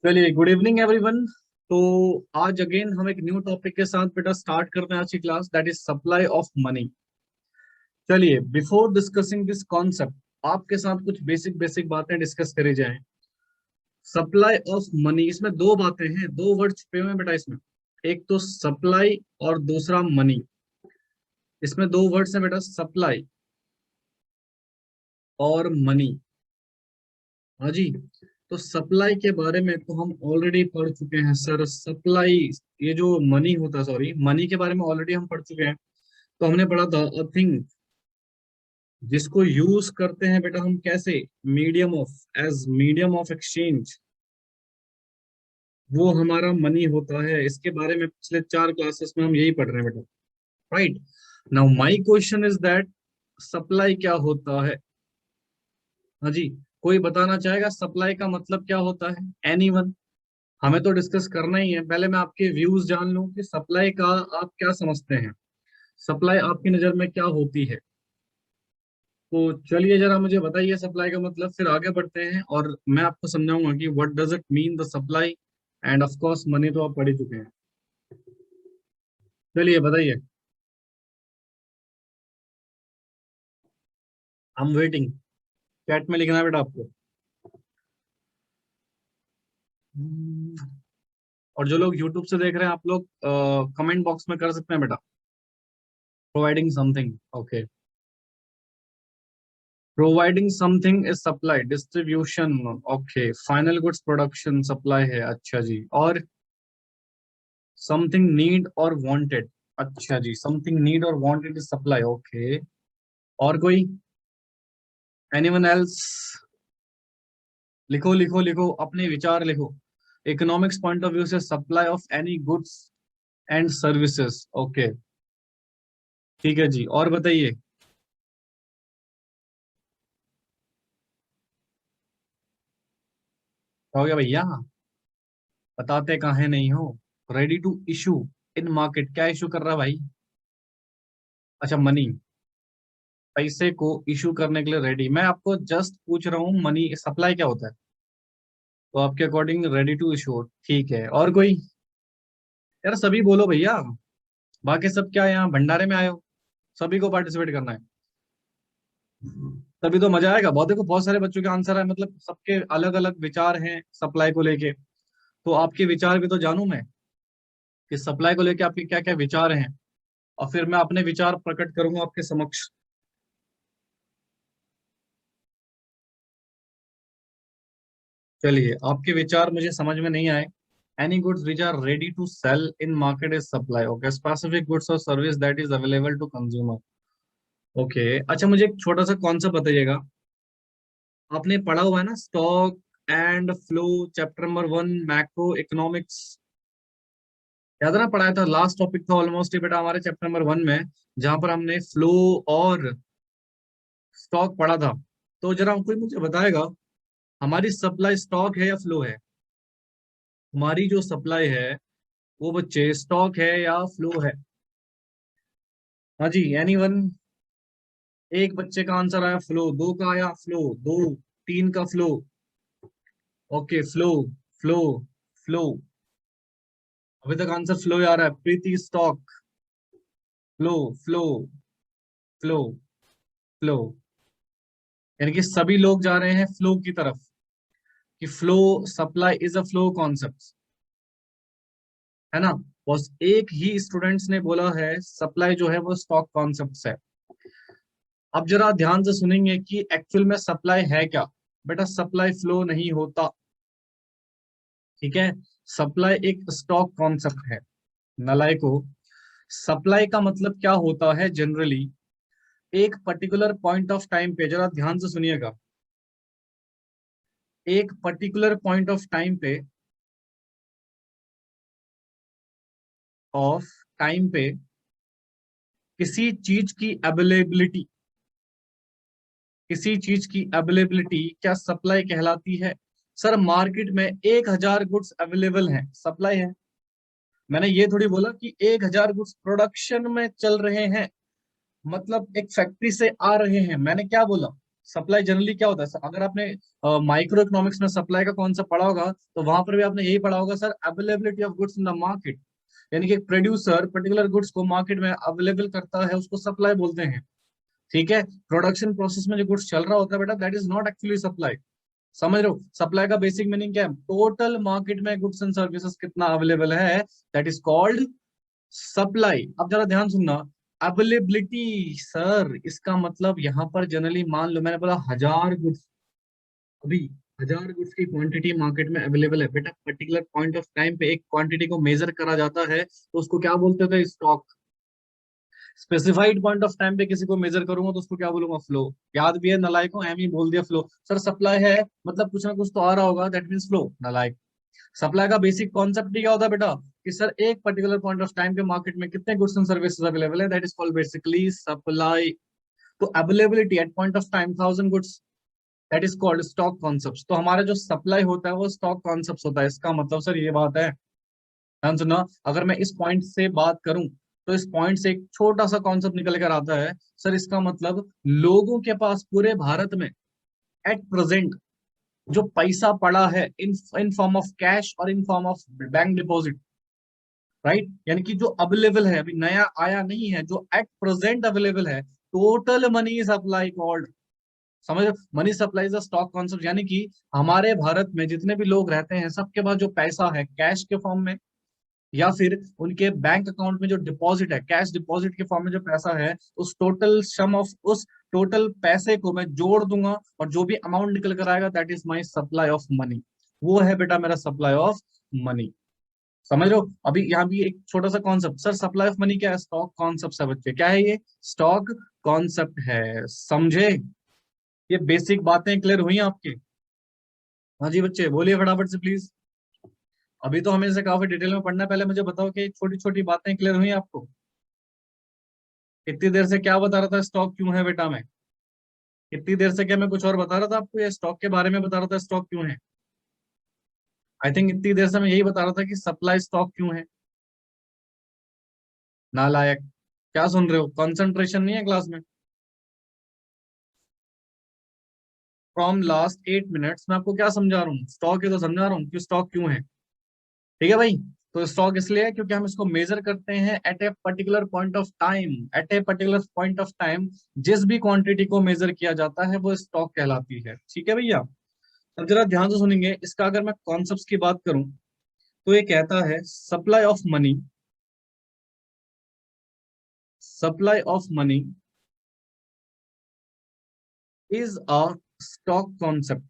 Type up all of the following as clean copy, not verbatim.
चलिए, good evening everyone. तो आज अगेन हम एक न्यू टॉपिक के साथ बेटा स्टार्ट करते हैं आज की class, that is supply of money. चलिए, बिफोर डिस्कसिंग दिस कॉन्सेप्ट आपके साथ कुछ बेसिक बेसिक बातें डिस्कस करी जाएं। सप्लाई ऑफ मनी, इसमें दो बातें हैं, दो वर्ड छुपे हुए हैं बेटा इसमें। एक तो सप्लाई और दूसरा मनी। इसमें दो वर्ड्स हैं बेटा, सप्लाई और मनी। हाँ जी। तो सप्लाई के बारे में तो हम ऑलरेडी पढ़ चुके हैं सर। सप्लाई, ये जो मनी होता है, सॉरी, मनी के बारे में ऑलरेडी हम पढ़ चुके हैं। तो हमने पढ़ा था अ थिंग जिसको यूज करते हैं बेटा हम कैसे, medium of, as medium of exchange, वो हमारा मनी होता है। इसके बारे में पिछले 4 क्लासेस में हम यही पढ़ रहे हैं बेटा। Right. Now my question is that supply क्या होता है। हाँ जी। कोई बताना चाहेगा सप्लाई का मतलब क्या होता है? एनीवन? हमें तो डिस्कस करना ही है। पहले मैं आपके व्यूज जान लूं कि सप्लाई का आप क्या समझते हैं, सप्लाई आपकी नजर में क्या होती है। तो चलिए जरा मुझे बताइए सप्लाई का मतलब, फिर आगे बढ़ते हैं और मैं आपको समझाऊंगा कि what does it mean the supply. End of course money तो आप पढ़ ही चुके हैं। चलिए बताइए। I am waiting. चैट में लिखना है बेटा आपको। और जो लोग यूट्यूब से देख रहे हैं आप लोग कमेंट बॉक्स में कर सकते हैं बेटा। Providing something, okay. Providing something is supply, distribution, okay. Final goods production supply है, अच्छा जी। और समथिंग नीड और वांटेड, अच्छा जी, समथिंग नीड और वांटेड इज सप्लाई, ओके। और कोई, एनीवन एल्स? लिखो लिखो लिखो, अपने विचार लिखो। इकोनॉमिक्स पॉइंट ऑफ व्यू से supply of any goods and services, okay. ठीक है जी, और बताइए। क्या हो गया भैया? बताते काहे नहीं हो? Ready to issue in market, क्या इशू कर रहा है भाई? अच्छा, मनी, पैसे को इशू करने के लिए रेडी। मैं आपको जस्ट पूछ रहा हूँ मनी सप्लाई क्या होता है, तो आपके अकॉर्डिंग रेडी टू इशू, ठीक है। और कोई? यार सभी बोलो भैया, बाकी सब क्या यहाँ भंडारे में आए हो? सभी को पार्टिसिपेट करना है, तभी तो मजा आएगा। बहुत देखो, बहुत सारे बच्चों के आंसर है, मतलब सबके अलग अलग विचार हैं सप्लाई को लेके। तो आपके विचार भी तो जानूं मैं कि सप्लाई को लेके आपके क्या क्या विचार हैं, और फिर मैं अपने विचार प्रकट करूंगा आपके समक्ष। चलिए, आपके विचार मुझे समझ में नहीं आए। Any goods which are ready to sell in market is supply, okay. Specific goods और service that is available to consumer, okay. अच्छा, मुझे एक छोटा सा कॉन्सेप्ट बताइएगा। आपने पढ़ा हुआ है ना stock and flow, chapter number 1, macro economics, याद है ना? पढ़ाया था, लास्ट टॉपिक था ऑलमोस्ट ये बेटा हमारे चैप्टर नंबर 1 में, जहां पर हमने फ्लो और स्टॉक पढ़ा था। तो जरा कोई मुझे बताएगा, हमारी सप्लाई स्टॉक है या फ्लो है? हमारी जो सप्लाई है वो बच्चे स्टॉक है या फ्लो है? हाँ जी, एनीवन? एक बच्चे का आंसर आया फ्लो, दो का आया फ्लो, दो, तीन का flow, okay. Flow, flow, flow. अभी तक आंसर फ्लो आ रहा है। Preeti stock, flow, flow, flow, flow. यानी कि सभी लोग जा रहे हैं फ्लो की तरफ, कि flow, supply is a flow concept, है ना? बस एक ही स्टूडेंट्स ने बोला है सप्लाई जो है वो स्टॉक कॉन्सेप्ट है। अब जरा ध्यान से सुनेंगे कि एक्चुअल में सप्लाई है क्या। बेटा सप्लाई फ्लो नहीं होता, ठीक है। सप्लाई एक स्टॉक कॉन्सेप्ट है। नलायको, सप्लाई का मतलब क्या होता है जनरली, एक पर्टिकुलर पॉइंट ऑफ टाइम पे, जरा ध्यान से सुनिएगा, एक पर्टिकुलर पॉइंट ऑफ टाइम पे, ऑफ टाइम पे किसी चीज की अवेलेबिलिटी, किसी चीज की अवेलेबिलिटी क्या सप्लाई कहलाती है? सर मार्केट में 1,000 गुड्स अवेलेबल हैं, सप्लाई है। मैंने ये थोड़ी बोला कि 1,000 गुड्स प्रोडक्शन में चल रहे हैं, मतलब एक फैक्ट्री से आ रहे हैं। मैंने क्या बोला? सप्लाई जनरली क्या होता है, अगर आपने माइक्रो इकोनॉमिक्स में सप्लाई का कॉन्सेप्ट पढ़ा होगा तो वहां पर भी आपने यही पढ़ा होगा sir, availability of goods in the market. यानी कि प्रोड्यूसर पर्टिकुलर गुड्स को मार्केट में अवेलेबल करता है, उसको सप्लाई बोलते हैं। ठीक है, प्रोडक्शन प्रोसेस में जो गुड्स चल रहा होता है बेटा, that is not actually supply. समझ रहे हो, सप्लाई का बेसिक मीनिंग क्या है, टोटल मार्केट में गुड्स एंड सर्विसेज कितना अवेलेबल है, दैट इज कॉल्ड सप्लाई। अब जरा ध्यान सुनना, अवेलेबिलिटी सर इसका मतलब यहाँ पर जनरली मान लो मैंने बोला 1000 गुड्स, अभी 1000 गुड्स की क्वांटिटी मार्केट में अवेलेबल है बेटा, पर्टिकुलर पॉइंट ऑफ टाइम पे एक क्वांटिटी को मेजर करा जाता है तो उसको क्या बोलते थे, stock. Specified point of time पे किसी को मेजर करूंगा तो उसको क्या बोलूंगा, फ्लो। याद भी है नलायक को, एम ही बोल दिया फ्लो। सर सप्लाई है मतलब कुछ ना कुछ तो आ रहा होगा, दैट मीन्स फ्लो, नलायक। सप्लाई का बेसिक कॉन्सेप्ट ही क्या होता है बेटा, कि सर एक पर्टिकुलर पॉइंट ऑफ टाइम पे मार्केट में कितने गुड्स एंड सर्विसेज अवेलेबल है, that is called basically supply. तो availability at point of time 1000 goods, that is called stock concept. तो हमारा जो सप्लाई होता है वो स्टॉक कॉन्सेप्ट होता है। इसका मतलब सर ये बात है, ध्यान सुनना, अगर मैं इस पॉइंट से बात करूं तो इस पॉइंट से एक छोटा सा कॉन्सेप्ट निकल कर आता है सर, इसका मतलब लोगों के पास पूरे भारत में एट प्रेजेंट जो पैसा पड़ा है इन इन फॉर्म ऑफ कैश और in form of bank deposit, right, यानी कि जो अवेलेबल है, अभी नया आया नहीं है, जो एट प्रेजेंट अवेलेबल है, टोटल मनी सप्लाई कॉल्ड। समझ, money supply is stock concept. यानी कि हमारे भारत में जितने भी लोग रहते हैं सबके पास जो पैसा है कैश के फॉर्म में या फिर उनके बैंक अकाउंट में जो डिपॉजिट है कैश डिपॉजिट के फॉर्म में जो पैसा है, उस टोटल सम ऑफ उस टोटल पैसे को मैं जोड़ दूंगा और जो भी अमाउंट निकल कर आएगा that is my supply of money. वो है बेटा मेरा सप्लाई ऑफ मनी। समझ रहे हो, अभी यहाँ भी एक छोटा सा concept, sir supply of money क्या है, स्टॉक कॉन्सेप्ट है बच्चे, क्या है ये, स्टॉक कॉन्सेप्ट है। समझे, ये बेसिक बातें क्लियर हुई आपके। हाँ जी बच्चे बोलिए फटाफट से प्लीज। अभी तो हमें इसे काफी डिटेल में पढ़ना है, पहले मुझे बताओ कि छोटी छोटी बातें क्लियर हुई आपको। इतनी देर से क्या बता रहा था, स्टॉक क्यों है बेटा मैं, इतनी देर से क्या मैं कुछ और बता रहा था आपको, या स्टॉक के बारे में बता रहा था स्टॉक क्यों है। आई थिंक इतनी देर से मैं यही बता रहा था कि सप्लाई स्टॉक क्यों है। नालायक, क्या सुन रहे हो, कंसंट्रेशन नहीं है क्लास में। फ्रॉम लास्ट 8 मिनट्स मैं आपको क्या समझा रहा हूँ, स्टॉक ही तो समझा रहा हूँ कि स्टॉक क्यों है। ठीक है भाई, तो स्टॉक इसलिए है क्योंकि हम इसको मेजर करते हैं at a particular point of time, at a particular point of time जिस भी क्वांटिटी को मेजर किया जाता है वो स्टॉक कहलाती है। ठीक है भैया, अब जरा ध्यान से सुनेंगे इसका, अगर मैं कॉन्सेप्ट की बात करूं तो ये कहता है supply of money, supply of money is a stock concept.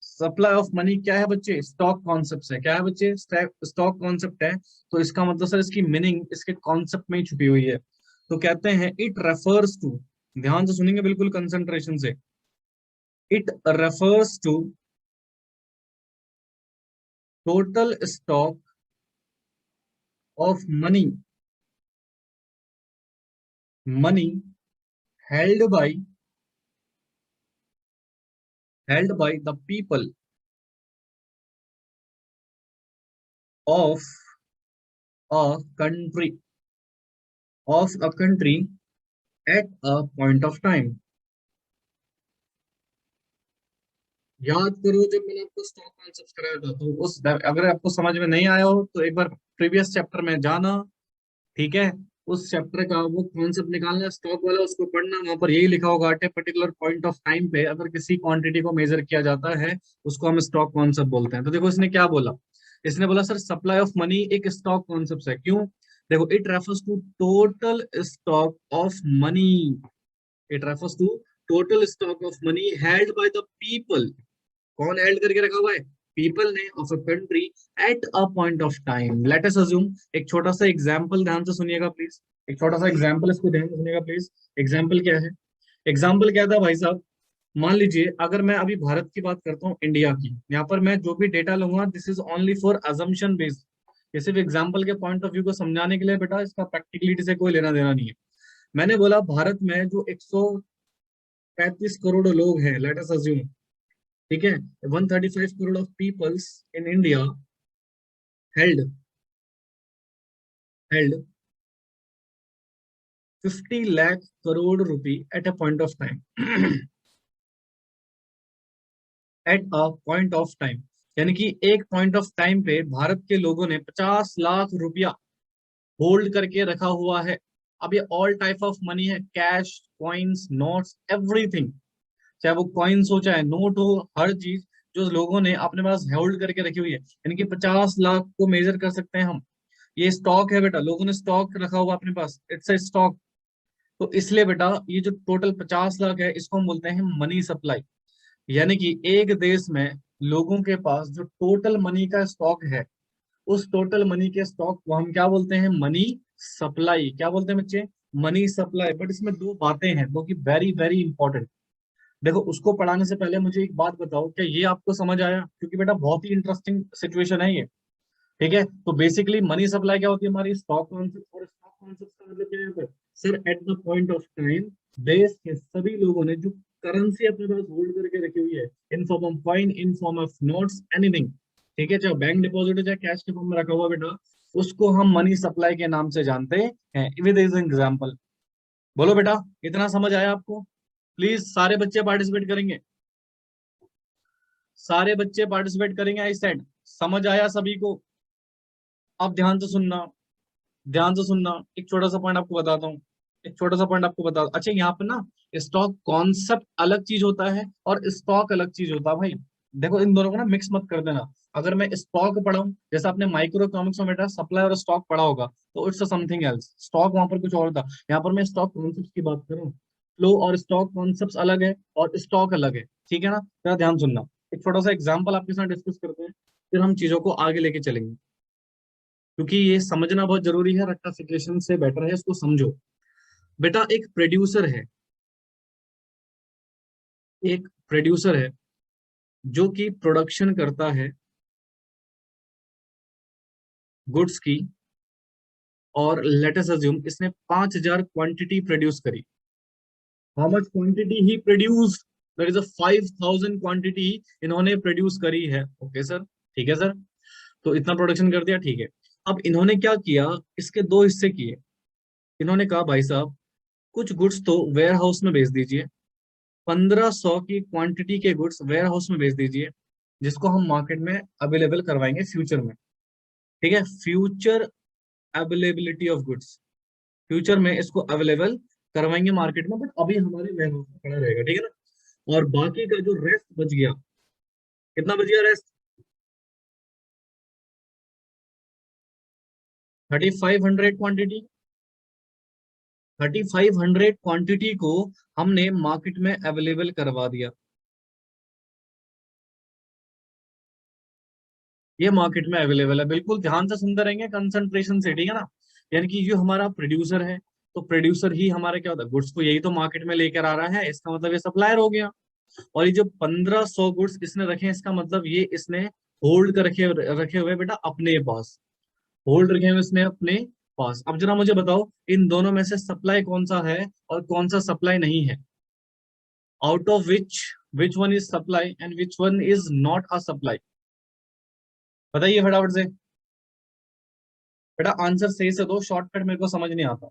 Supply of money क्या है बच्चे, स्टॉक कॉन्सेप्ट है। क्या है बच्चे, स्टॉक कॉन्सेप्ट है। तो इसका मतलब सर इसकी मीनिंग इसके कॉन्सेप्ट में ही छुपी हुई है। तो कहते हैं इट रेफर्स टू, ध्यान से सुनेंगे बिल्कुल कंसंट्रेशन से, it refers to total stock of money, money held by, held by the people of a country, of a country at a point of time. याद करो जब मैंने आपको स्टॉक कॉन्सेप्ट कराया था तो उस, अगर आपको समझ में नहीं आया हो तो एक बार प्रीवियस चैप्टर में जाना। ठीक है, उस चैप्टर का वो कॉन्सेप्ट निकालना स्टॉक वाला, उसको पढ़ना, वहां पर यही लिखा होगा at a particular point of time पे अगर किसी क्वांटिटी को मेजर किया जाता है उसको हम स्टॉक कॉन्सेप्ट बोलते हैं। तो देखो इसने क्या बोला, इसने बोला सर सप्लाई ऑफ मनी एक स्टॉक कॉन्सेप्ट है। क्यों, देखो it refers to total stock of money, it refers to total stock of money held by the people. कौन हेल्ड करके रखा हुआ है, पीपल ने, of a country at a point of time. Let us assume, एक छोटा सा example ध्यान से सुनिएगा प्लीज, एक छोटा सा एग्जांपल इसको ध्यान से सुनिएगा प्लीज। एग्जांपल क्या है, एग्जांपल क्या था भाई साहब, मान लीजिए अगर मैं अभी भारत की बात करता हूँ, इंडिया की, यहाँ पर मैं जो भी डेटा लूंगा this is only for assumption based, ये सिर्फ एग्जाम्पल के पॉइंट ऑफ व्यू को समझाने के लिए बेटा, इसका प्रैक्टिकलिटी से कोई लेना देना नहीं है। मैंने बोला भारत में जो 135 करोड़ लोग हैं, लेट अस अज्यूम, ठीक है, 135 crore of peoples in India held, held 50 lakh crore rupee at a point of time. At a point of time, यानी कि एक पॉइंट ऑफ टाइम पे भारत के लोगों ने 50 लाख रुपया होल्ड करके रखा हुआ है। अब ये ऑल टाइप ऑफ मनी है, कैश, कॉइन्स, नोट्स, एवरीथिंग, चाहे वो कॉइन्स हो चाहे नोट हो, हर चीज जो लोगों ने अपने पास होल्ड करके रखी हुई है, यानी कि 50 लाख को मेजर कर सकते हैं हम। ये स्टॉक है बेटा, लोगों ने स्टॉक रखा हुआ अपने पास, इट्स अ स्टॉक। तो इसलिए बेटा ये जो टोटल 50 लाख है इसको हम बोलते हैं मनी सप्लाई। यानी कि एक देश में लोगों के पास जो टोटल मनी का स्टॉक है, उस टोटल मनी के स्टॉक को हम क्या बोलते हैं, मनी सप्लाई। क्या बोलते हैं बच्चे, मनी सप्लाई। बट इसमें दो बातें हैं जो कि वेरी वेरी इंपॉर्टेंट। देखो उसको पढ़ाने से पहले मुझे एक बात बताओ, क्या ये आपको समझ आया? क्योंकि बेटा बहुत ही इंटरेस्टिंग सिचुएशन है ये। ठीक है, तो बेसिकली मनी सप्लाई क्या होती है हमारी, स्टॉक कॉन्सेप्ट। और स्टॉक कॉन्सेप्ट का मतलब क्या है यहाँ पर, sir at the point of time देश के सभी लोगों ने जो करेंसी अपने पास होल्ड करके रखी हुई है, in form of coin, in form of notes, anything, ठीक है, चाहे बैंक डिपॉजिट है चाहे कैश के फॉर्म में रखा हुआ बेटा, उसको हम मनी सप्लाई के नाम से जानते हैं। विद इज एग्जाम्पल, बोलो बेटा, इतना समझ आया आपको? प्लीज सारे बच्चे पार्टिसिपेट करेंगे, सारे बच्चे पार्टिसिपेट करेंगे, आई सेड समझ आया सभी को? अब ध्यान से सुनना, ध्यान से सुनना, एक छोटा सा पॉइंट आपको बताता हूँ, एक छोटा सा पॉइंट आपको बता, अच्छा यहाँ पे ना स्टॉक कॉन्सेप्ट अलग चीज होता है और स्टॉक अलग चीज होता है भाई। देखो इन दोनों को ना मिक्स मत कर देना। अगर मैं स्टॉक पढ़ाऊं, जैसे आपने माइक्रो इकोनॉमिक्स में बेटा सप्लाई और स्टॉक पढ़ा होगा, तो इट्स समथिंग एल्स, स्टॉक वहां पर कुछ और था, यहाँ पर मैं स्टॉक कॉन्सेप्ट की बात करूँ। फ्लो और स्टॉक कॉन्सेप्ट अलग है और स्टॉक अलग है, ठीक है ना? जरा ध्यान सुनना, एक छोटा सा एग्जाम्पल आपके साथ डिस्कस करते हैं, फिर हम चीजों को आगे लेके चलेंगे, क्योंकि ये समझना बहुत जरूरी है, रेक्टिफिकेशन से बेटर है इसको समझो। बेटा एक प्रोड्यूसर है, एक प्रोड्यूसर है जो कि प्रोडक्शन करता है गुड्स की, और लेटेस्ट अज्यूम इसने 5,000 क्वांटिटी प्रोड्यूस करी। How much quantity he produce? That is a 5,000 quantity इन्होंने प्रोड्यूस करी है। ओके सर, ठीक है सर, तो इतना प्रोडक्शन कर दिया, ठीक है। अब इन्होंने क्या किया, इसके दो हिस्से किए। इन्होंने कहा भाई साहब कुछ गुड्स तो वेयर हाउस में भेज दीजिए, 1,500 की क्वांटिटी के गुड्स वेयर हाउस में भेज दीजिए, जिसको हम मार्केट में अवेलेबल करवाएंगे फ्यूचर में। ठीक है, future availability of goods, future में इसको अवेलेबल करवाएंगे मार्केट में, बट अभी हमारे वेयर हाउस में पड़ा रहेगा, ठीक है ना? और बाकी का जो रेस्ट बच गया, कितना बच गया रेस्ट? 3,500 क्वांटिटी, 3,500 क्वांटिटी को हमने मार्केट में अवेलेबल करवा दिया। ये मार्केट में अवेलेबल है, बिल्कुल ध्यान से सुनते रहेंगे कंसंट्रेशन से, ठीक है ना? यानी कि जो हमारा प्रोड्यूसर है, तो प्रोड्यूसर ही हमारा क्या होता है, गुड्स को यही तो मार्केट में लेकर आ रहा है, इसका मतलब ये सप्लायर हो गया। और ये जो 1,500 गुड्स इसने रखे हैं, इसका मतलब ये इसने होल्ड कर रखे रखे हुए बेटा अपने पास, होल्ड रखे हुए इसने अपने पास। अब जरा मुझे बताओ इन दोनों में से सप्लाई कौन सा है और कौन सा सप्लाई नहीं है? Out of which one is supply and which one is not a supply? बताइए फटाफट से बेटा, आंसर सही से दो, शॉर्टकट मेरे को समझ नहीं आता।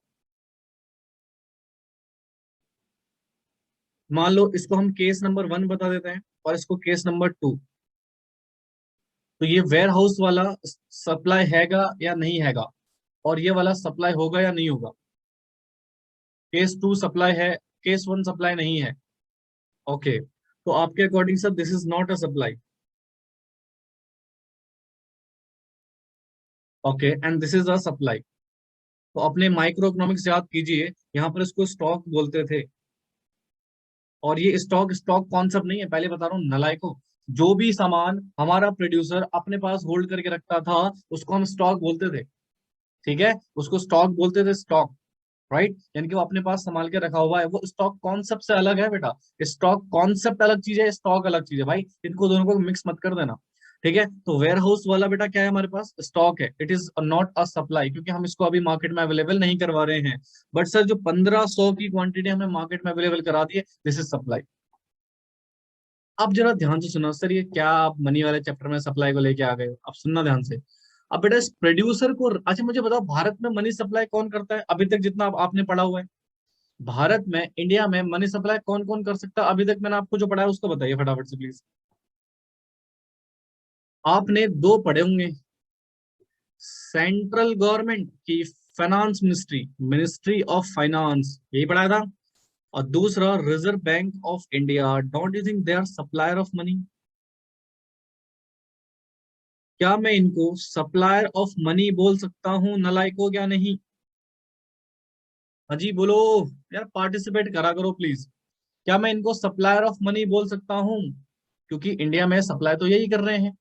मान लो इसको हम केस नंबर 1 बता देते हैं और इसको केस नंबर 2, तो ये वेयर हाउस वाला सप्लाई हैगा या नहीं हैगा, और ये वाला सप्लाई होगा या नहीं होगा? केस 2 सप्लाई है, केस 1 सप्लाई नहीं है। ओके, तो आपके according sir this is not a supply. Okay, and this is a supply. तो अपने माइक्रो इकोनॉमिक्स याद कीजिए, यहाँ पर इसको स्टॉक बोलते थे। और ये स्टॉक स्टॉक कॉन्सेप्ट नहीं है, पहले बता रहा हूँ नलायकों। जो भी सामान हमारा प्रोड्यूसर अपने पास होल्ड करके रखता था, उसको हम स्टॉक बोलते थे। ठीक है, उसको स्टॉक बोलते थे, स्टॉक, राइट? यानी कि वो अपने पास संभाल के रखा हुआ है, वो स्टॉक कॉन्सेप्ट से अलग है बेटा। स्टॉक कॉन्सेप्ट अलग चीज है, स्टॉक अलग चीज है भाई, इनको दोनों को मिक्स मत कर देना। ठीक है, तो वेयर हाउस वाला बेटा क्या है, हमारे पास स्टॉक है, it is not a supply, क्योंकि हम इसको अभी मार्केट में अवेलेबल नहीं करवा रहे हैं। बट सर जो 1,500 की क्वांटिटी हमें मार्केट में अवेलेबल करा दी है, दिस इज सप्लाई। अब जरा ध्यान से सुना सर, ये क्या आप मनी वाले चैप्टर में सप्लाई को लेके आ गए हो? अब सुनना ध्यान से। अब बेटा इस प्रोड्यूसर को, अच्छा मुझे बताओ भारत में मनी सप्लाई कौन करता है अभी तक जितना आपने पढ़ा हुआ है? भारत में, इंडिया में मनी सप्लाई कौन कौन कर सकता है? अभी तक मैंने आपको जो पढ़ाया उसको बताइए फटाफट से प्लीज। आपने दो पढ़े होंगे, सेंट्रल गवर्नमेंट की finance ministry, ministry of finance, यही पढ़ाया था। और दूसरा reserve bank of India, don't you think they are supplier of money? क्या मैं इनको सप्लायर ऑफ मनी बोल सकता हूँ नलायको, क्या नहीं? हाँ जी बोलो, यार पार्टिसिपेट करा करो प्लीज। क्या मैं इनको सप्लायर ऑफ मनी बोल सकता हूँ? क्योंकि इंडिया में सप्लाई तो यही कर रहे हैं।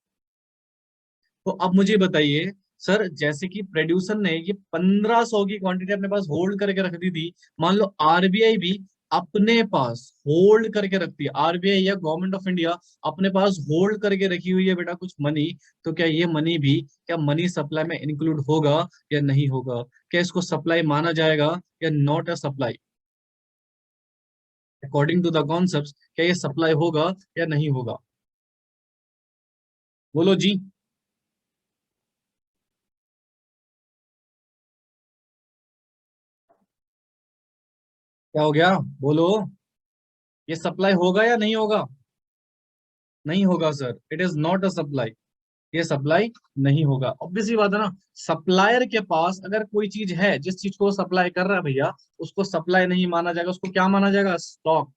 तो अब मुझे बताइए सर, जैसे कि प्रोड्यूसर ने ये 1500 की क्वांटिटी अपने पास होल्ड करके रख दी थी, मान लो आरबीआई भी अपने पास होल्ड करके रखती है, आरबीआई या गवर्नमेंट ऑफ इंडिया अपने पास होल्ड करके रखी हुई है बेटा कुछ मनी, तो क्या ये मनी भी, क्या मनी सप्लाई में इंक्लूड होगा या नहीं होगा? क्या इसको सप्लाई माना जाएगा या not a supply? According to the concept, क्या ये सप्लाई होगा या नहीं होगा? बोलो जी। क्या हो गया? बोलो। ये सप्लाई होगा या नहीं होगा? नहीं होगा sir, it is not a supply. ये सप्लाई नहीं होगा, ऑब्वियसली बात है ना। सप्लायर के पास अगर कोई चीज है, जिस चीज को वो सप्लाई कर रहा है भैया, उसको सप्लाई नहीं माना जाएगा, उसको क्या माना जाएगा? स्टॉक।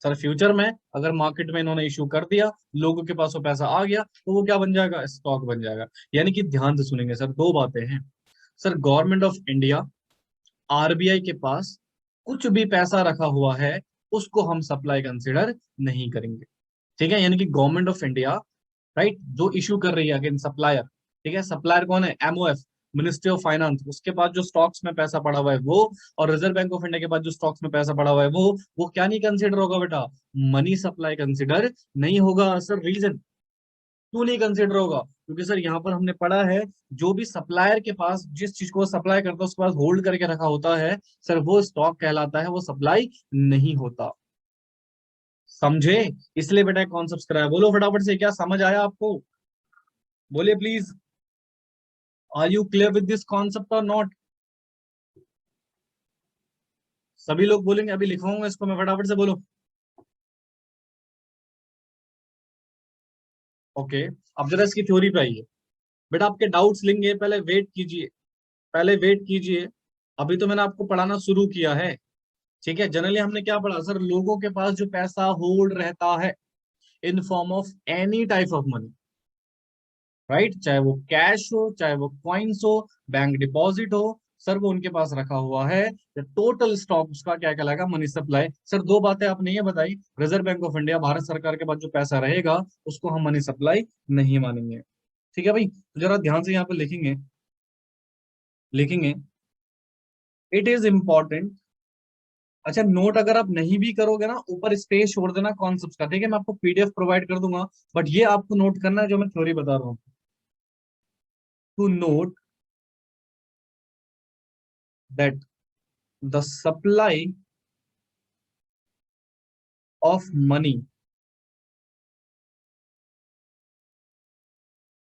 सर फ्यूचर में अगर मार्केट में इन्होंने इशू कर दिया, लोगों के पास वो पैसा आ गया, तो वो क्या बन जाएगा? स्टॉक बन जाएगा। यानी कि ध्यान से सुनेंगे सर, दो बातें हैं। Sir government of India, RBI के पास कुछ भी पैसा रखा हुआ है, उसको हम सप्लाई कंसिडर नहीं करेंगे। ठीक है, यानी कि गवर्नमेंट ऑफ इंडिया, राइट, जो इशू कर रही है अगेन सप्लायर, ठीक है, सप्लायर कौन है? एमओएफ, मिनिस्ट्री ऑफ फाइनेंस, उसके पास जो स्टॉक्स में पैसा पड़ा हुआ है वो, और रिजर्व बैंक ऑफ इंडिया के पास जो स्टॉक्स में पैसा पड़ा हुआ है वो क्या नहीं कंसिडर होगा बेटा? मनी सप्लाई कंसिडर नहीं होगा। सर रीजन क्यों नहीं कंसिडर होगा? क्योंकि सर यहाँ पर हमने पढ़ा है, जो भी सप्लायर के पास जिस चीज को सप्लाई करता है उसके पास होल्ड करके रखा होता है, सर वो स्टॉक कहलाता है, वो सप्लाई नहीं होता। समझे? इसलिए बेटा कॉन्सेप्ट कराया। बोलो फटाफट से, क्या समझ आया आपको? बोलिए please. Are you clear with this concept और नॉट? सभी लोग बोलेंगे, अभी लिखवाऊंगा इसको मैं, फटाफट से बोलो। ओके, अब जरा इसकी थ्योरी पे आइए। बेटा आपके डाउट्स लेंगे, पहले वेट कीजिए, पहले वेट कीजिए। अभी तो मैंने आपको पढ़ाना शुरू किया है। ठीक है, जनरली हमने क्या पढ़ा सर? लोगों के पास जो पैसा होल्ड रहता है in form of any type of money, right, चाहे वो कैश हो, चाहे वो कॉइन्स हो, बैंक डिपॉजिट हो, सर वो उनके पास रखा हुआ है। टोटल स्टॉक उसका क्या कहलाएगा? Money supply. सर दो बातें आपने ये बताई, reserve bank of India, Bharat सरकार के पास जो पैसा रहेगा उसको हम मनी सप्लाई नहीं मानेंगे। ठीक है भाई, तो जरा ध्यान से यहाँ पे लिखेंगे, लिखेंगे, इट इज इंपॉर्टेंट। अच्छा नोट अगर आप नहीं भी करोगे ना, ऊपर स्पेस छोड़ देना कॉन्सेप्ट का, ठीक है, मैं आपको पीडीएफ प्रोवाइड कर दूंगा, बट ये आपको नोट करना है जो मैं थ्योरी बता रहा हूँ। To note that the supply of money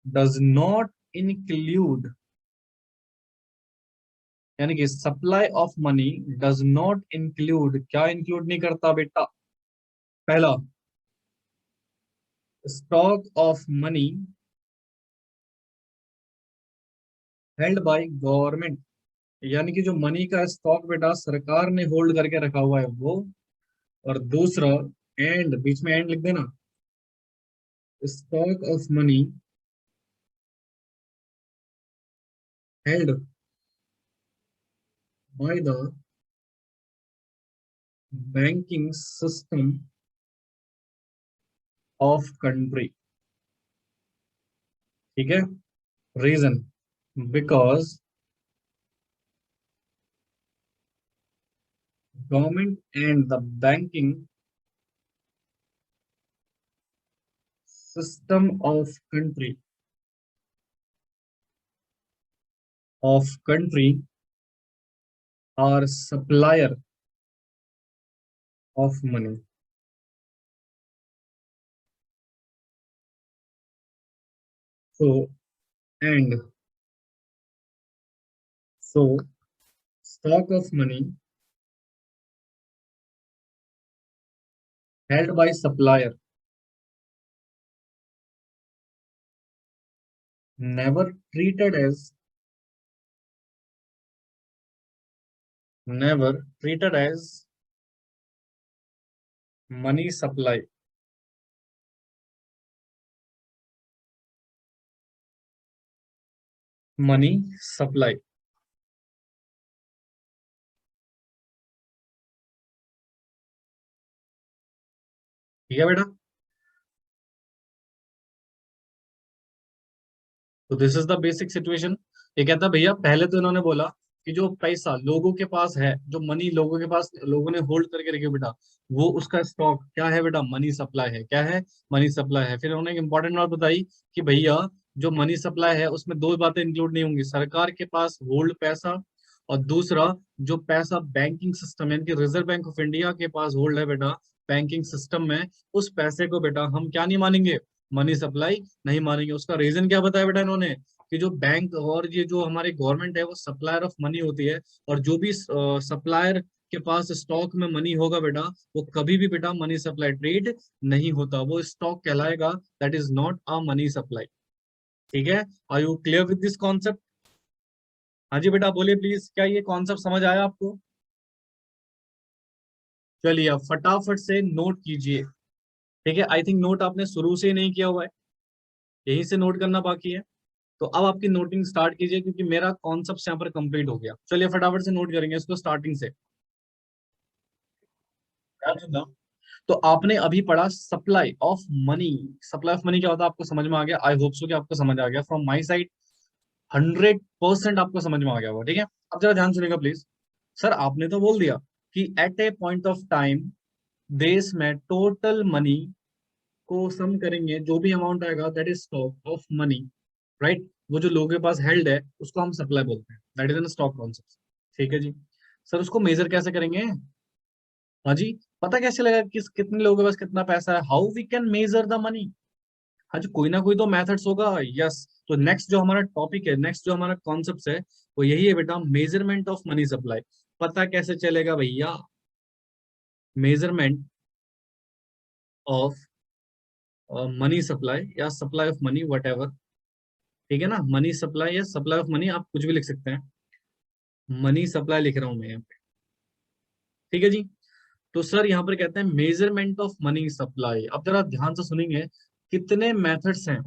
does not include, यानी कि supply of money does not include, क्या इंक्लूड नहीं करता बेटा? पहला, stock of money held by government, यानी कि जो मनी का स्टॉक बेटा सरकार ने होल्ड करके रखा हुआ है वो। और दूसरा, एंड, बीच में एंड लिख देना, stock of money held by the banking system of country. ठीक है, reason, because government and the banking system of country are supplier of money. So and so stock of money held by supplier, never treated as, never treated as money supply, money supply. ठीक है बेटा, तो this is the basic situation. ये कहता है भैया पहले तो इन्होंने बोला कि जो पैसा लोगों के पास है, जो मनी लोगों के पास लोगों ने होल्ड करके रखे बेटा, वो उसका स्टॉक क्या है बेटा, मनी सप्लाई है। क्या है, मनी सप्लाई है। फिर उन्होंने एक इंपॉर्टेंट बात बताई कि भैया जो मनी सप्लाई है उसमें दो बातें इंक्लूड नहीं होंगी, सरकार के पास होल्ड पैसा, और दूसरा जो पैसा बैंकिंग सिस्टम यानी कि रिजर्व बैंक ऑफ इंडिया के पास होल्ड है बेटा बैंकिंग सिस्टम में, उस पैसे को बेटा हम क्या नहीं मानेंगे, मनी सप्लाई नहीं मानेंगे। उसका रीजन क्या बताया बेटा इन्होंने, कि जो बैंक और ये जो हमारी गवर्नमेंट है वो सप्लायर ऑफ मनी होती है, और जो भी सप्लायर के पास स्टॉक में मनी होगा बेटा, वो कभी भी बेटा मनी सप्लाई ट्रेड नहीं होता, वो स्टॉक कहलाएगा, that is not a money supply. ठीक है, are you clear with this concept? हाँ जी बेटा बोलिए प्लीज, क्या ये कॉन्सेप्ट समझ आया आपको? चलिए अब फटाफट से नोट कीजिए। ठीक है, आई थिंक नोट आपने शुरू से ही नहीं किया हुआ है, यहीं से नोट करना बाकी है। तो अब आपकी नोटिंग स्टार्ट कीजिए, क्योंकि मेरा कॉन्सेप्ट यहाँ पर कंप्लीट हो गया। चलिए फटाफट से नोट करेंगे इसको स्टार्टिंग से। ध्यान देना। तो आपने अभी पढ़ा supply of money. Supply of money क्या होता है आपको समझ में आ गया, आई होप सो कि आपको समझ आ गया फ्रॉम माई साइड। 100% आपको समझ में आ गया होगा। ठीक है, अब जरा ध्यान सुनिएगा प्लीज। सर आपने तो बोल दिया कि at a point of time देश में टोटल मनी को सम करेंगे, जो भी अमाउंट आएगा that is stock of money, right. वो जो लोगों के पास हेल्ड है उसको हम सप्लाई बोलते हैं, that is an stock concept. ठीक है जी। सर उसको मेजर कैसे करेंगे? हाँ जी, पता कैसे लगा किस कितने लोगों के पास कितना पैसा है, how we can measure the money? हाँ जी, कोई ना कोई तो मेथड्स होगा, यस। तो नेक्स्ट जो हमारा टॉपिक है, नेक्स्ट जो हमारा कॉन्सेप्ट है, वो यही है बेटा, मेजरमेंट ऑफ मनी सप्लाई। पता कैसे चलेगा भैया? मेजरमेंट ऑफ मनी सप्लाई या supply of money what ever. ठीक है ना, मनी सप्लाई या सप्लाई ऑफ मनी आप कुछ भी लिख सकते हैं, मनी सप्लाई लिख रहा हूं मैं यहाँ पे। ठीक है जी। तो सर यहाँ पर कहते हैं मेजरमेंट ऑफ मनी सप्लाई। अब जरा ध्यान से सुनेंगे, कितने मेथड्स हैं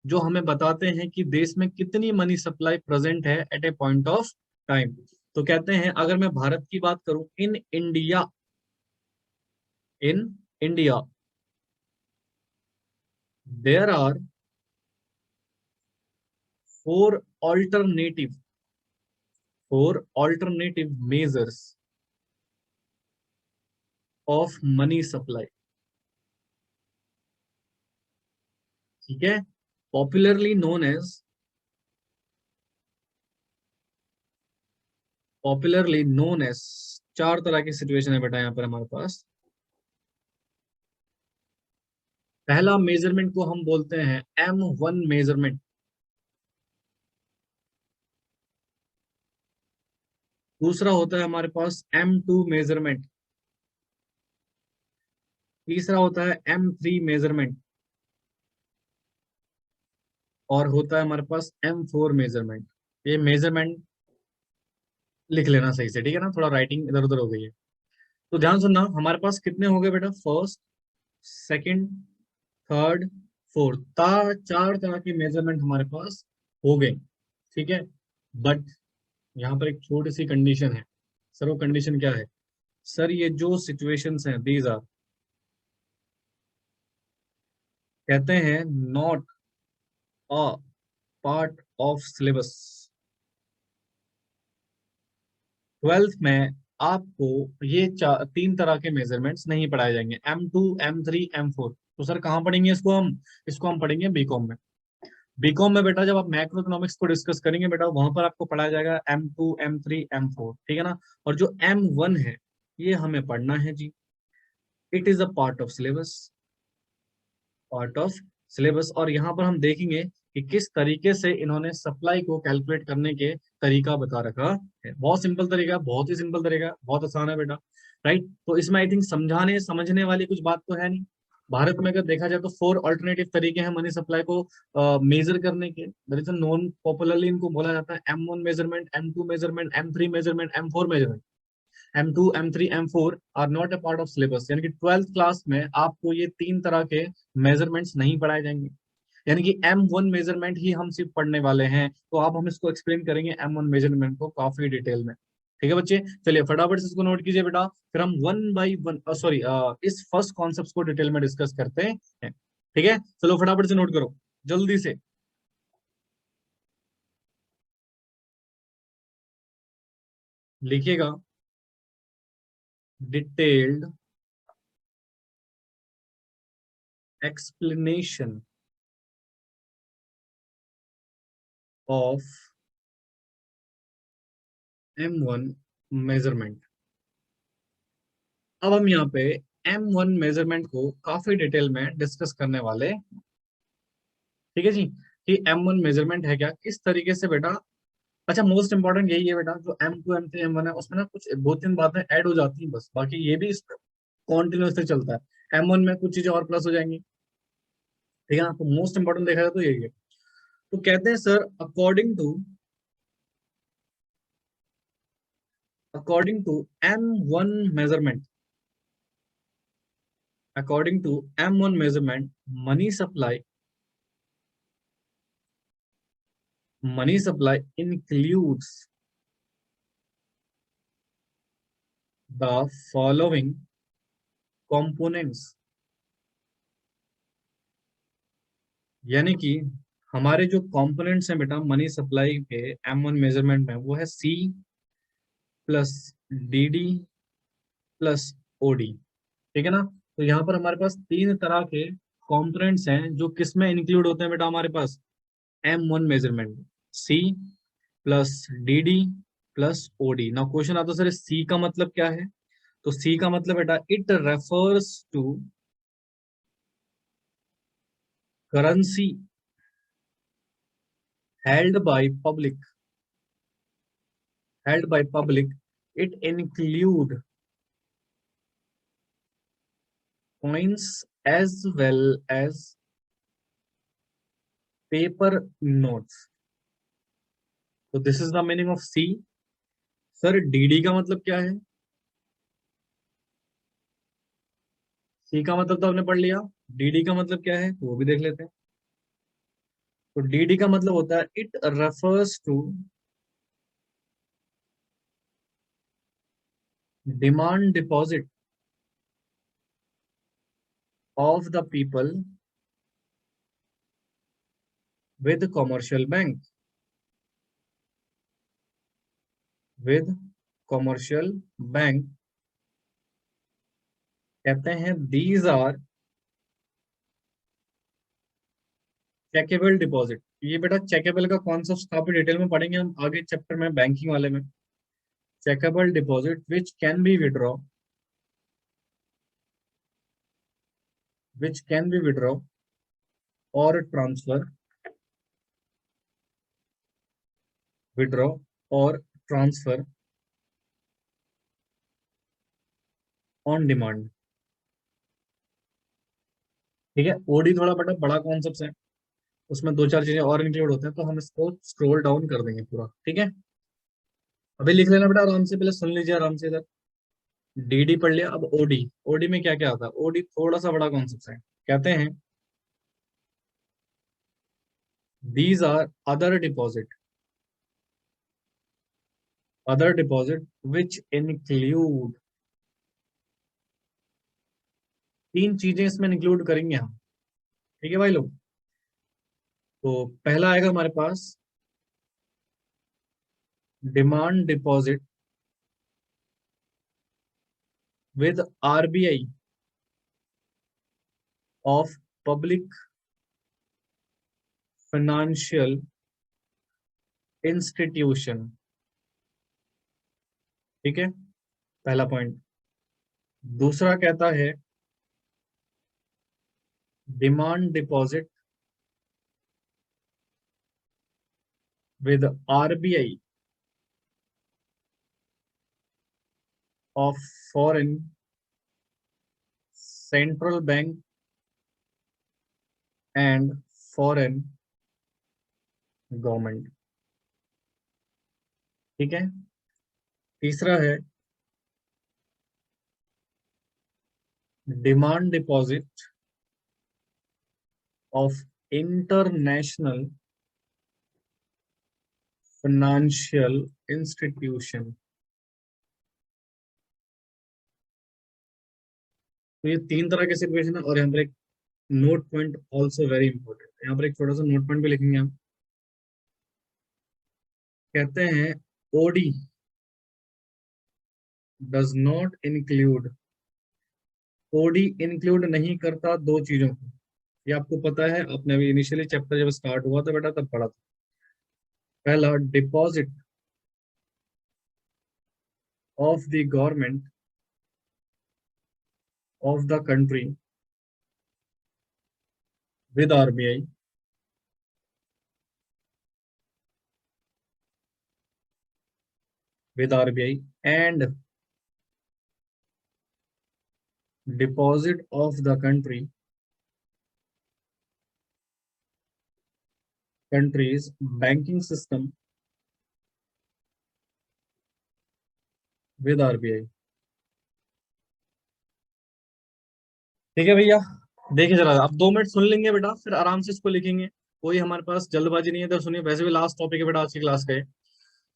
जो हमें बताते हैं कि देश में कितनी मनी सप्लाई प्रेजेंट है at a point of time. तो कहते हैं अगर मैं भारत की बात करूं, in India, in India there are four alternative, four alternative measures of money supply. ठीक है, popularly known as, popularly known as, चार तरह की सिचुएशन है बेटा यहाँ पर हमारे पास। पहला मेजरमेंट को हम बोलते हैं M1 मेजरमेंट, दूसरा होता है हमारे पास M2 मेजरमेंट, तीसरा होता है M3 मेजरमेंट, और होता है हमारे पास M4 मेजरमेंट। ये मेजरमेंट लिख लेना सही से, ठीक है ना, थोड़ा राइटिंग इधर उधर हो गई है। तो ध्यान सुनना, हमारे पास कितने हो गए बेटा, फर्स्ट, सेकंड, थर्ड, फोर्थ, चार तरह के मेजरमेंट हमारे पास हो गए। ठीक है, बट यहाँ पर एक छोटी सी कंडीशन है। सर वो कंडीशन क्या है? सर ये जो सिचुएशंस हैं दीज आर, कहते हैं not a part of syllabus. Twelfth में आपको ये तीन तरह के मेजरमेंट्स नहीं पढ़ाए जाएंगे, M2, M3, M4। तो सर कहाँ पढ़ेंगे इसको हम? इसको हम पढ़ेंगे बीकॉम में। बीकॉम में बेटा जब आप मैक्रो इकोनॉमिक्स को डिस्कस करेंगे बेटा, वहां पर आपको पढ़ाया जाएगा M2, M3, M4। ठीक है ना, और जो M1 है ये हमें पढ़ना है जी, it is a part of syllabus, part of syllabus. और यहाँ पर हम देखेंगे कि किस तरीके से इन्होंने सप्लाई को कैलकुलेट करने के तरीका बता रखा है। बहुत सिंपल तरीका है, बहुत ही सिंपल तरीका है, बहुत आसान है बेटा। राइट। तो इसमें आई थिंक समझाने समझने वाली कुछ बात तो है नहीं। भारत में अगर देखा जाए तो 4 अल्टरनेटिव तरीके हैं मनी सप्लाई को मेजर करने के। दर इज नॉन पॉपुलरली इनको बोला जाता है M1 measurement, M2 measurement, M3 measurement, M4 measurement. M2, M3, M4 are not a part of syllabus, यानी कि 12th क्लास में आपको ये 3 तरह के मेजरमेंट्स नहीं पढ़ाए जाएंगे। यानी कि M1 मेजरमेंट ही हम सिर्फ पढ़ने वाले हैं, तो अब हम इसको एक्सप्लेन करेंगे M1 मेजरमेंट को काफी डिटेल में। ठीक है बच्चे, चलिए फटाफट से इसको नोट कीजिए बेटा, फिर हम वन बाई वन सॉरी इस फर्स्ट कॉन्सेप्ट को डिटेल में डिस्कस करते हैं। ठीक है, चलो फटाफट से नोट करो जल्दी से। लिखिएगा, detailed explanation of M1 measurement. अब हम यहाँ पे M1 मेजरमेंट को काफी डिटेल में डिस्कस करने वाले। ठीक है जी, कि M1 मेजरमेंट है क्या, किस तरीके से बेटा। अच्छा, मोस्ट इंपॉर्टेंट यही है बेटा, जो M2, M3, M1 है उसमें ना कुछ 2-3 बातें ऐड हो जाती हैं बस, बाकी ये भी कॉन्टिन्यूसली चलता है। M1 में कुछ चीजें और प्लस हो जाएंगी। ठीक है ना, तो मोस्ट इंपॉर्टेंट देखा जाए तो यही है। तो कहते हैं sir, according to M1 measurement, according to M1 measurement, money supply, money supply includes the following components. यानी कि हमारे जो कंपोनेंट्स हैं बेटा मनी सप्लाई के M1 मेजरमेंट में, वो है C plus DD plus OD। ठीक है ना, तो यहाँ पर हमारे पास 3 तरह के कंपोनेंट्स हैं जो किसमें इंक्लूड होते हैं बेटा हमारे पास M1 measurement. C plus DD plus OD। ना क्वेश्चन आता है सर C का मतलब क्या है, तो C का मतलब बेटा it refers to currency held by public, held by public. It include coins as well as paper notes. तो this is the meaning of C. Sir DD का मतलब क्या है, सी का मतलब तो आपने पढ़ लिया, डीडी का मतलब क्या है तो वो भी देख लेते हैं। तो डीडी का मतलब होता है it refers to demand deposit of the people with commercial bank, with commercial bank. कहते हैं दीज आर चेकेबल डिपॉजिट। ये बेटा चेकेबल का कॉन्सेप्ट काफी डिटेल में पढ़ेंगे हम आगे चैप्टर में, बैंकिंग वाले में। Checkable deposit which can be withdraw, which can be withdraw और ट्रांसफर, विड्रॉ और ट्रांसफर ऑन डिमांड। ठीक है, ओडी थोड़ा बड़ा बड़ा कॉन्सेप्ट है, उसमें 2-4 चीजें और इंक्लूड होते हैं, तो हम इसको स्क्रॉल डाउन कर देंगे पूरा। ठीक है, अभी लिख लेना बेटा आराम से, पहले सुन लीजिए आराम से इधर। डीडी पढ़ लिया, अब ओडी। ओडी में क्या क्या आता है, ओडी थोड़ा सा बड़ा कॉन्सेप्ट है। कहते हैं these are other deposit, other deposit which include, 3 चीजें इसमें इंक्लूड करेंगे हम। ठीक है भाई लोग, तो पहला आएगा हमारे पास demand deposit with RBI of public financial institution. ठीक है, पहला पॉइंट। दूसरा कहता है demand deposit with RBI of foreign central bank and foreign government. ठीक है। तीसरा है demand deposit of international financial institution. तो ये तीन तरह के सिचुएशन है, और यहाँ पर एक note point also very important, यहाँ पर एक छोटा सा नोट पॉइंट भी लिखेंगे हम। कहते हैं OD does not include, OD include नहीं करता दो चीजों को। ये आपको पता है, आपने अभी इनिशियली चैप्टर जब स्टार्ट हुआ था बेटा तब पढ़ा था। पहला, deposit of the government of the country with RBI, with RBI, and deposit of the country's banking system with RBI। ठीक है भैया, देखिए जरा आप 2 मिनट सुन लेंगे बेटा, फिर आराम से इसको लिखेंगे। कोई हमारे पास जल्दबाजी नहीं है, तो सुनिए, वैसे भी लास्ट टॉपिक है बेटा आज की क्लास का है।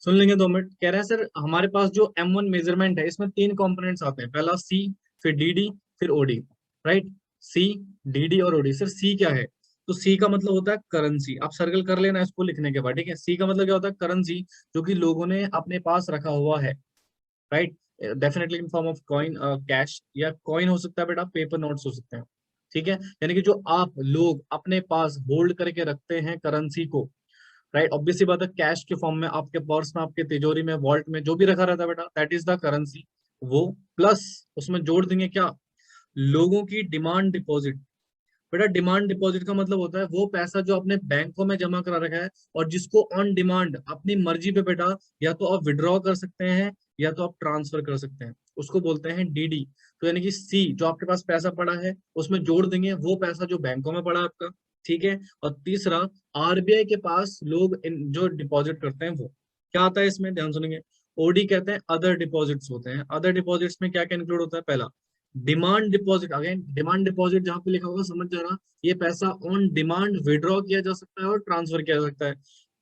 सुन लेंगे 2 मिनट। कह रहे हैं सर हमारे पास जो M1 मेजरमेंट है इसमें 3 कंपोनेंट्स आते हैं, पहला सी, फिर डीडी, फिर ओडी। राइट, सी, डीडी और ओडी। सर सी क्या है? तो सी का मतलब होता है करेंसी। आप सर्कल कर लेना इसको लिखने के बाद, ठीक है। सी का मतलब क्या होता है? करेंसी, जो कि लोगों ने अपने पास रखा हुआ है। Right, definitely in form of coin, cash, या कॉइन हो सकता है बेटा, पेपर नोट्स हो सकते हैं। ठीक है, यानी कि जो आप लोग अपने पास होल्ड करके रखते हैं करेंसी को। राइट, ऑब्वियस सी बात है, कैश के फॉर्म में आपके पर्स में, आपके तिजोरी में, वॉल्ट में जो भी रखा रहता है बेटा, दैट इज द करेंसी। वो प्लस उसमें जोड़ देंगे क्या? लोगों की डिमांड डिपॉजिट। बेटा डिमांड डिपॉजिट का मतलब होता है वो पैसा जो आपने बैंकों में जमा करा रखा है, और जिसको ऑन डिमांड अपनी मर्जी पे बेटा या तो आप विड्रॉ कर सकते हैं या तो आप ट्रांसफर कर सकते हैं, उसको बोलते हैं डीडी। तो यानी कि सी, जो आपके पास पैसा पड़ा है उसमें जोड़ देंगे वो पैसा जो बैंकों में पड़ा है आपका। ठीक है। और तीसरा, आरबीआई के पास लोग जो डिपॉजिट करते हैं वो क्या आता है इसमें, ध्यान सुनेंगे। ओडी कहते हैं अदर डिपॉजिट्स होते हैं। अदर डिपॉजिट्स में क्या क्या इंक्लूड होता है? पहला, demand deposit. Again demand deposit जहां पे लिखा होगा समझ जाना, ये पैसा ऑन डिमांड विड्रॉ किया जा सकता है और ट्रांसफर किया जा सकता है।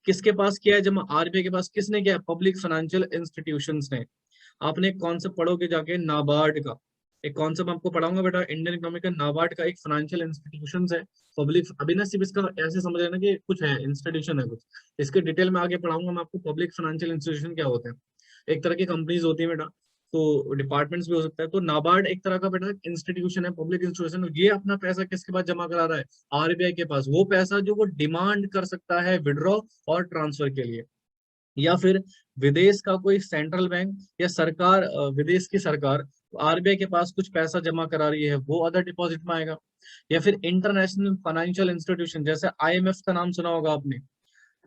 किसके पास किया है जमा? आरबीआई के पास। किसने किया है? पब्लिक फाइनेंशियल इंस्टीट्यूशंस ने। आपने एक कॉन्सेप्ट पढ़ोगे जाके नाबार्ड का, एक कॉन्सेप्ट आपको पढ़ाऊंगा बेटा इंडियन इकोनॉमी का। नाबार्ड का एक फाइनेंशियल इंस्टीट्यूशन है, पब्लिक। अभी ना सिर्फ इसका ऐसे समझ लेना कि कुछ है, इंस्टीट्यूशन है कुछ, इसके डिटेल में आगे पढ़ाऊंगा मैं आपको। पब्लिक फाइनेंशियल इंस्टीट्यूशन क्या होते हैं, एक तरह की कंपनीज होती है बेटा, तो डिपार्टमेंट्स भी हो सकता है। तो नाबार्ड एक तरह का बेटा इंस्टीट्यूशन है, पब्लिक इंस्टीट्यूशन। ये अपना पैसा किसके पास जमा करा रहा है? आरबीआई के पास। वो पैसा जो वो डिमांड कर सकता है विड्रॉ और ट्रांसफर के लिए। या फिर विदेश का कोई सेंट्रल बैंक या सरकार, विदेश की सरकार आरबीआई के पास कुछ पैसा जमा करा रही है, वो अदर डिपॉजिट में आएगा। या फिर इंटरनेशनल फाइनेंशियल इंस्टीट्यूशन, जैसे आईएमएफ का नाम सुना होगा आपने,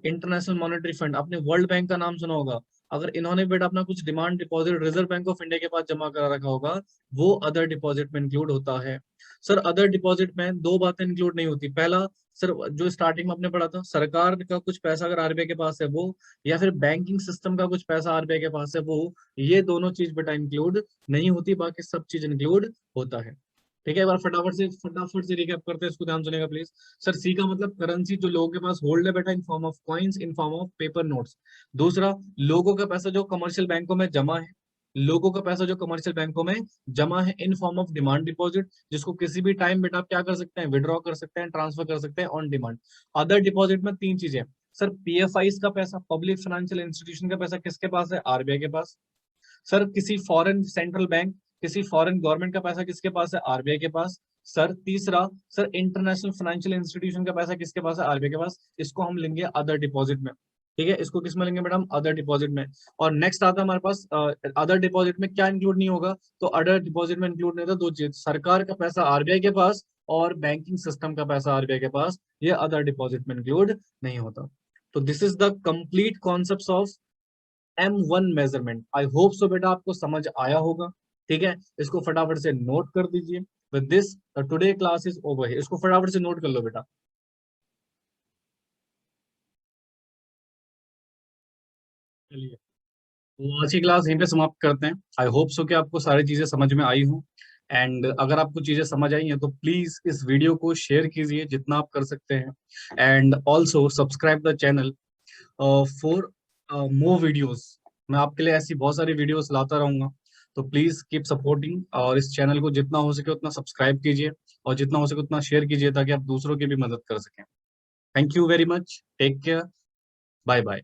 इंटरनेशनल मॉनेटरी फंड, आपने वर्ल्ड बैंक का नाम सुना होगा। अगर इन्होंने बेटा अपना कुछ demand deposit reserve bank of India के पास जमा करा रखा होगा, वो अदर डिपॉजिट में इंक्लूड होता है। सर अदर डिपॉजिट में दो बातें इंक्लूड नहीं होती। पहला, सर जो स्टार्टिंग में आपने पढ़ा था, सरकार का कुछ पैसा अगर आरबीआई के पास है वो, या फिर बैंकिंग सिस्टम का कुछ पैसा आरबीआई के पास है वो, ये दोनों चीज बेटा इंक्लूड नहीं होती, बाकी सब चीज इंक्लूड होता है। ठीक है, एक बार फटाफट से रिकैप करते हैं, इसको ध्यान सुनेगा प्लीज। सर सी का मतलब करेंसी जो लोगों के पास होल्ड है बेटा, in form of coins, in form of paper notes. दूसरा, लोगों का पैसा जो कमर्शियल बैंकों में जमा है, लोगों का पैसा जो कमर्शियल बैंकों में जमा है in form of demand deposit, जिसको किसी भी टाइम बेटा आप क्या कर सकते हैं? विड्रॉ कर सकते हैं, ट्रांसफर कर सकते हैं ऑन डिमांड। अदर डिपॉजिट में तीन चीजें। सर पीएफआई का पैसा, पब्लिक फाइनेंशियल इंस्टीट्यूशन का पैसा किसके पास है? आरबीआई के पास। सर किसी फॉरेन सेंट्रल बैंक, किसी फॉरेन गवर्नमेंट का पैसा किसके पास है? आरबीआई के पास। सर तीसरा, सर इंटरनेशनल फाइनेंशियल इंस्टीट्यूशन का पैसा किसके पास है? आरबीआई के पास। इसको हम लेंगे अदर डिपॉजिट में। ठीक है, इसको किस में लेंगे मैडम? अदर डिपॉजिट में। और नेक्स्ट आता है हमारे पास अदर डिपॉजिट में क्या इंक्लूड नहीं होगा? तो अदर डिपॉजिट में इंक्लूड नहीं होता दो चीज, सरकार का पैसा आरबीआई के पास और बैंकिंग सिस्टम का पैसा आरबीआई के पास, ये अदर डिपॉजिट में इंक्लूड नहीं होता। तो this is the complete concept of M1 measurement. I hope so बेटा आपको समझ आया होगा। ठीक है, इसको फटाफट से नोट कर दीजिए। With this today class is over. इसको फटाफट से नोट कर लो बेटा। चलिए, तो आज की क्लास यहीं पे समाप्त करते हैं। आई होप सो कि आपको सारी चीजें समझ में आई हूँ। एंड अगर आपको चीजें समझ आई हैं तो प्लीज इस वीडियो को शेयर कीजिए जितना आप कर सकते हैं। And also subscribe the channel for more videos. मैं आपके लिए ऐसी बहुत सारी वीडियोस लाता रहूंगा। तो प्लीज कीप सपोर्टिंग, और इस चैनल को जितना हो सके उतना सब्सक्राइब कीजिए, और जितना हो सके उतना शेयर कीजिए ताकि आप दूसरों की भी मदद कर सकें। Thank you very much, take care, bye bye.